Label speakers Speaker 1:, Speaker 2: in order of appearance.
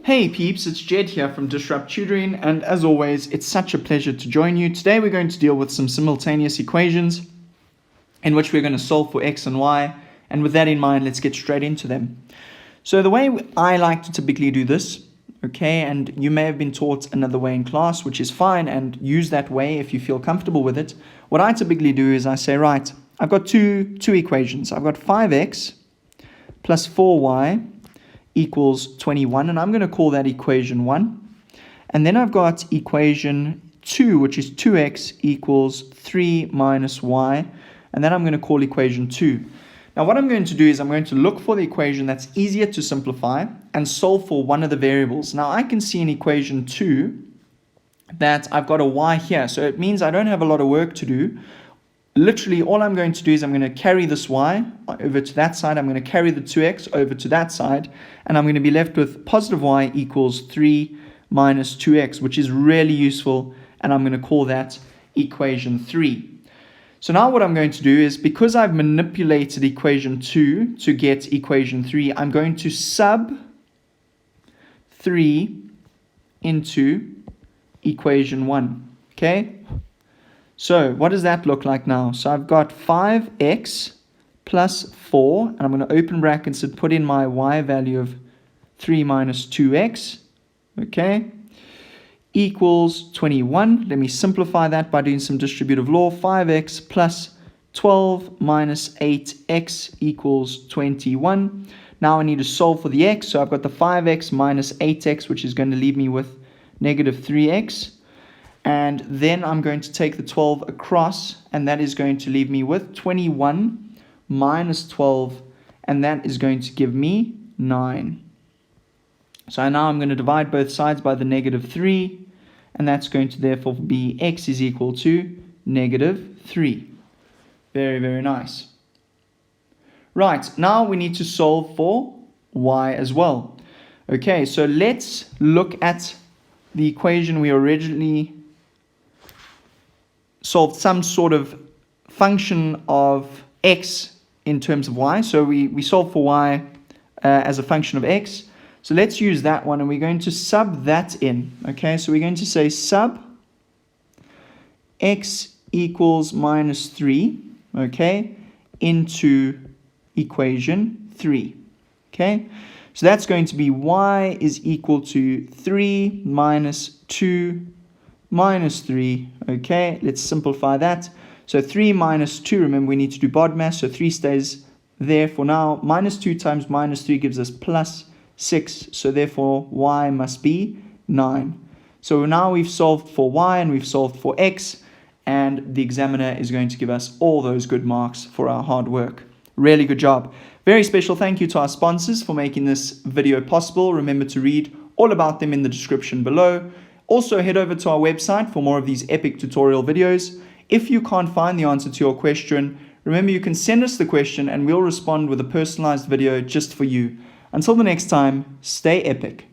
Speaker 1: Hey peeps, it's Jedd here from Disrupt Tutoring, and as always, it's such a pleasure to join you. Today we're going to deal with some simultaneous equations in which we're going to solve for x and y, and with that in mind, let's get straight into them. So the way I like to typically do this, okay, and you may have been taught another way in class, which is fine, and use that way if you feel comfortable with it. What I typically do is I say, right, I've got two equations. I've got 5x plus 4y equals 21, and I'm going to call that equation 1. And then I've got equation 2, which is 2x equals 3 minus y, and then I'm going to call equation 2. Now what I'm going to do is I'm going to look for the equation that's easier to simplify and solve for one of the variables. Now I can see in equation 2 that I've got a y here, so it means I don't have a lot of work to do. Literally, all I'm going to do is I'm going to carry this y over to that side. I'm going to carry the 2x over to that side. And I'm going to be left with positive y equals 3 minus 2x, which is really useful. And I'm going to call that equation 3. So now what I'm going to do is, because I've manipulated equation 2 to get equation 3, I'm going to sub 3 into equation 1. Okay? So what does that look like now? So I've got 5x plus 4, and I'm going to open brackets and put in my y value of 3 minus 2x, okay, equals 21. Let me simplify that by doing some distributive law. 5x plus 12 minus 8x equals 21. Now I need to solve for the x, so I've got the 5x minus 8x, which is going to leave me with negative 3x. And then I'm going to take the 12 across, and that is going to leave me with 21 minus 12, and that is going to give me 9. So now I'm going to divide both sides by the negative 3, and that's going to therefore be x is equal to negative 3. Very, very nice. Right, now we need to solve for y as well. Okay, so let's look at the equation we originally solved, some sort of function of x in terms of y. So we solved for y as a function of x. So let's use that one, and we're going to sub that in. Okay, so we're going to say sub x equals minus 3, okay, into equation 3. Okay, so that's going to be y is equal to 3 minus 2 minus 3. Okay, let's simplify that. So 3 minus 2, remember we need to do BODMAS, so 3 stays there for now. Minus 2 times minus 3 gives us plus 6, so therefore y must be 9. So now we've solved for y and we've solved for x, and the examiner is going to give us all those good marks for our hard work. Really good job. Very special thank you to our sponsors for making this video possible. Remember to read all about them in the description below. Also, head over to our website for more of these epic tutorial videos. If you can't find the answer to your question, remember you can send us the question and we'll respond with a personalized video just for you. Until the next time, stay epic.